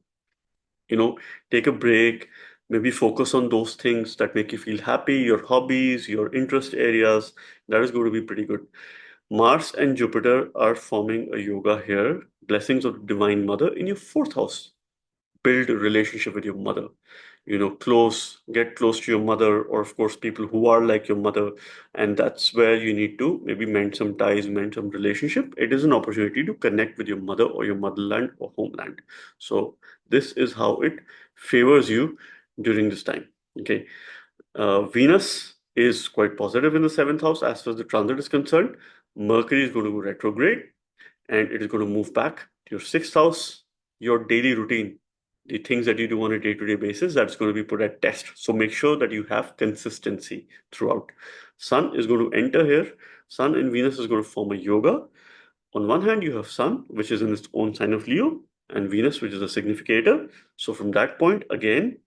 take a break, maybe focus on those things that make you feel happy, your hobbies, your interest areas. That is going to be pretty good. Mars and Jupiter are forming a yoga here, blessings of the Divine Mother in your fourth house. Build a relationship with your mother. Get close to your mother, or of course, people who are like your mother. And that's where you need to maybe mend some ties, mend some relationship. It is an opportunity to connect with your mother or your motherland or homeland. So, this is how it favors you during this time. Okay. Venus is quite positive in the seventh house as far as the transit is concerned. Mercury is going to go retrograde and it is going to move back to your sixth house. Your daily routine, the things that you do on a day-to-day basis, that's going to be put at test. So make sure that you have consistency throughout. Sun is going to enter here. Sun and Venus is going to form a yoga. On one hand, you have Sun, which is in its own sign of Leo, and Venus, which is a significator. So from that point, again,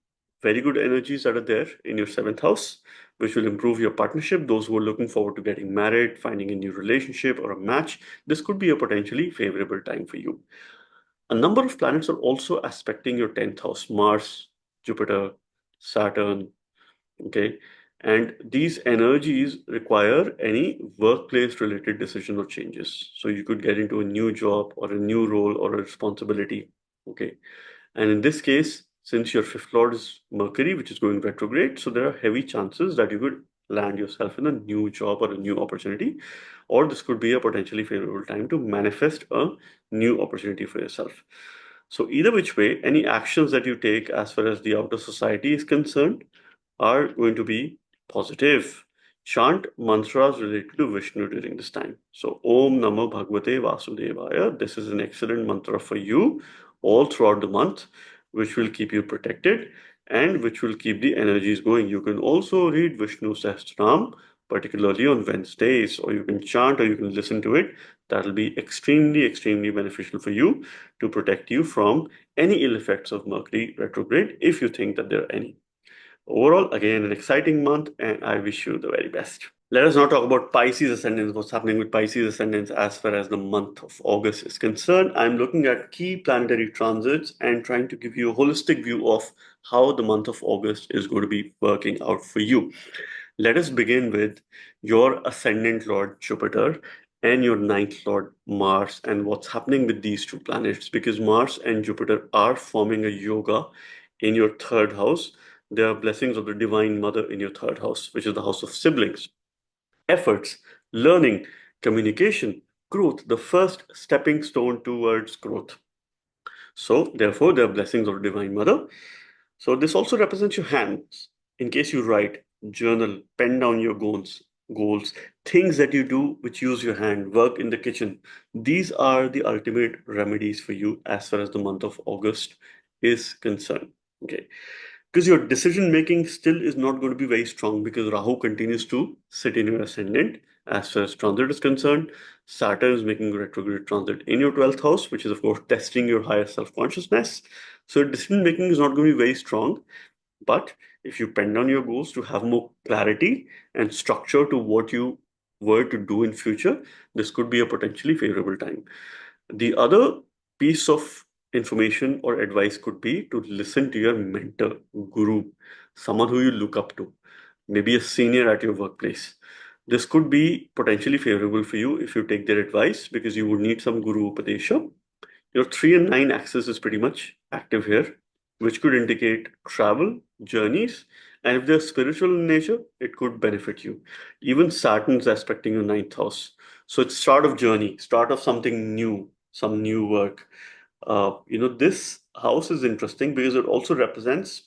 very good energies that are there in your seventh house, which will improve your partnership. Those who are looking forward to getting married, finding a new relationship or a match, this could be a potentially favorable time for you. A number of planets are also aspecting your 10th house: Mars, Jupiter, Saturn. Okay. And these energies require any workplace related decision or changes. So you could get into a new job or a new role or a responsibility. Okay. And in this case, since your fifth lord is Mercury, which is going retrograde, so there are heavy chances that you could land yourself in a new job or a new opportunity, or this could be a potentially favorable time to manifest a new opportunity for yourself. So either which way, any actions that you take as far as the outer society is concerned are going to be positive. Chant mantras related to Vishnu during this time. So Om Namo Bhagavate Vasudevaya. This is an excellent mantra for you all throughout the month, which will keep you protected and which will keep the energies going. You can also read Vishnu Sahasranam, particularly on Wednesdays, or you can chant or you can listen to it. That'll be extremely, extremely beneficial for you to protect you from any ill effects of Mercury retrograde if you think that there are any. Overall, again, an exciting month, and I wish you the very best. Let us now talk about Pisces ascendants, what's happening with Pisces ascendants as far as the month of August is concerned. I'm looking at key planetary transits and trying to give you a holistic view of how the month of August is going to be working out for you. Let us begin with your ascendant lord Jupiter and your ninth lord Mars and what's happening with these two planets, because Mars and Jupiter are forming a yoga in your third house. There are blessings of the Divine Mother in your third house, which is the house of siblings, efforts, learning, communication, growth, the first stepping stone towards growth. So, therefore, there are blessings of the Divine Mother. So, this also represents your hands. In case you write, journal, pen down your goals, things that you do which use your hand, work in the kitchen. These are the ultimate remedies for you as far as the month of August is concerned. Okay. Because your decision making still is not going to be very strong because Rahu continues to sit in your ascendant as far as transit is concerned. Saturn is making retrograde transit in your 12th house, which is, of course, testing your higher self consciousness. So, decision making is not going to be very strong. But if you pen down your goals to have more clarity and structure to what you were to do in future, this could be a potentially favorable time. The other piece of information or advice could be to listen to your mentor, guru, someone who you look up to, maybe a senior at your workplace. This could be potentially favorable for you if you take their advice because you would need some guru upadesha. Your 3 and 9 axis is pretty much active here, which could indicate travel, journeys, and if they're spiritual in nature, it could benefit you. Even Saturn's aspecting your ninth house. So it's start of journey, start of something new, some new work. This house is interesting because it also represents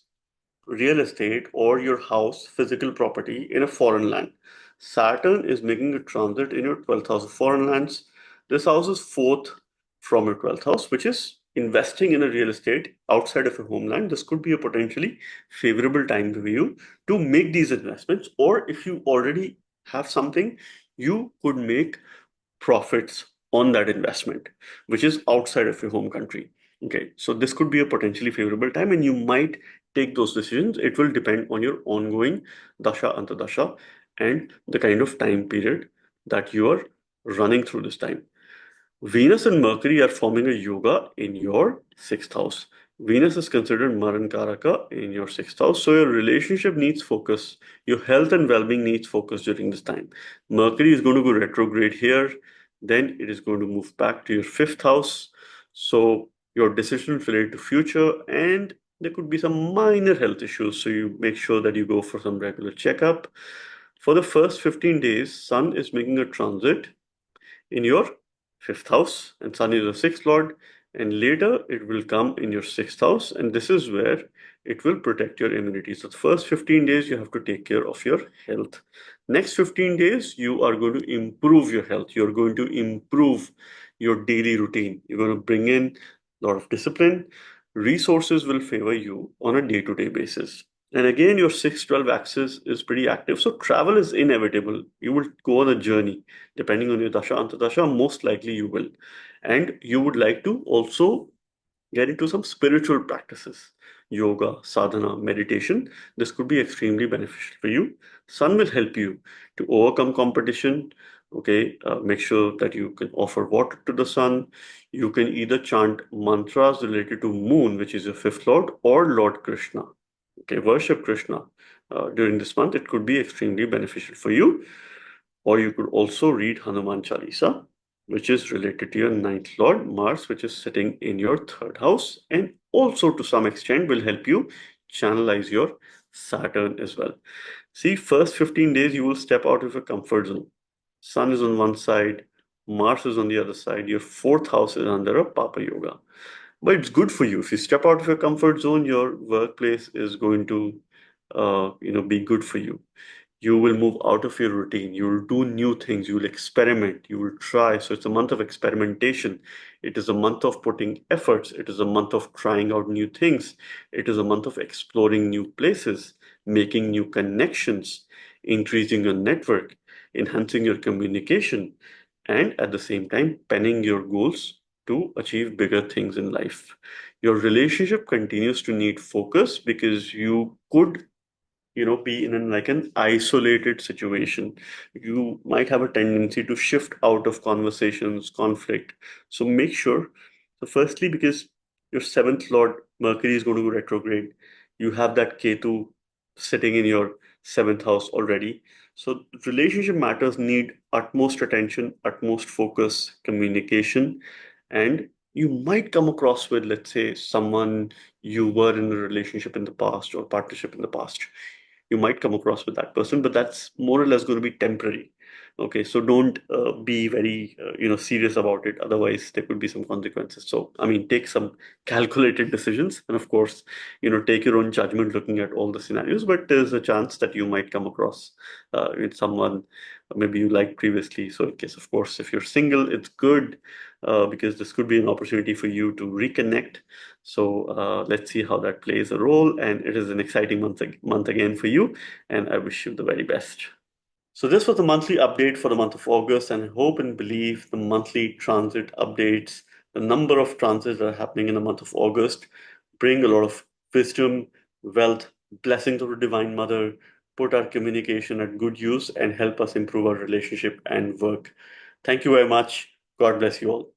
real estate or your house, physical property in a foreign land. Saturn is making a transit in your 12th house of foreign lands. This house is fourth from your 12th house, which is investing in a real estate outside of your homeland. This could be a potentially favorable time for you to make these investments, or if you already have something, you could make profits on that investment, which is outside of your home country. Okay, so this could be a potentially favorable time, and you might take those decisions. It will depend on your ongoing dasha, antadasha, and the kind of time period that you are running through this time. Venus and Mercury are forming a yoga in your sixth house. Venus is considered Maran Karaka in your sixth house, so your relationship needs focus. Your health and well being needs focus during this time. Mercury is going to go retrograde here, then it is going to move back to your fifth house. So your decisions relate to future, and there could be some minor health issues. So you make sure that you go for some regular checkup. For the first 15 days, Sun is making a transit in your fifth house, and Sun is the sixth lord, and later it will come in your sixth house, and this is where it will protect your immunity. So the first 15 days you have to take care of your health. Next 15 days you are going to improve your health. You're going to improve your daily routine. You're going to bring in a lot of discipline. Resources will favor you on a day-to-day basis. And again, your 6-12 axis is pretty active. So travel is inevitable. You will go on a journey. Depending on your dasha, antadasha, most likely you will. And you would like to also get into some spiritual practices, yoga, sadhana, meditation. This could be extremely beneficial for you. Sun will help you to overcome competition. Okay, make sure that you can offer water to the sun. You can either chant mantras related to moon, which is your fifth lord, or Lord Krishna. Okay, worship Krishna during this month. It could be extremely beneficial for you. Or you could also read Hanuman Chalisa, which is related to your ninth lord, Mars, which is sitting in your third house, and also to some extent will help you channelize your Saturn as well. See, first 15 days you will step out of your comfort zone. Sun is on one side, Mars is on the other side. Your fourth house is under a Papa Yoga. But it's good for you. If you step out of your comfort zone, your workplace is going to, be good for you. You will move out of your routine. You will do new things. You will experiment. You will try. So it's a month of experimentation. It is a month of putting efforts. It is a month of trying out new things. It is a month of exploring new places, making new connections, increasing your network, enhancing your communication, and at the same time, penning your goals to achieve bigger things in life. Your relationship continues to need focus because you could be in an isolated situation. You might have a tendency to shift out of conversations, conflict. So make sure. So firstly, because your seventh lord Mercury is going to go retrograde, you have that Ketu sitting in your seventh house already. So relationship matters need utmost attention, utmost focus, communication, and you might come across with, let's say, someone you were in a relationship in the past or partnership in the past. You might come across with that person, but that's more or less going to be temporary. Okay, so don't be very serious about it. Otherwise, there could be some consequences. So, I mean, take some calculated decisions, and of course, take your own judgment looking at all the scenarios. But there's a chance that you might come across with someone maybe you liked previously. So, in case, of course, if you're single, it's good because this could be an opportunity for you to reconnect. So let's see how that plays a role. And it is an exciting month again for you. And I wish you the very best. So this was the monthly update for the month of August, and I hope and believe the monthly transit updates, the number of transits that are happening in the month of August, bring a lot of wisdom, wealth, blessings of the Divine Mother, put our communication at good use, and help us improve our relationship and work. Thank you very much. God bless you all.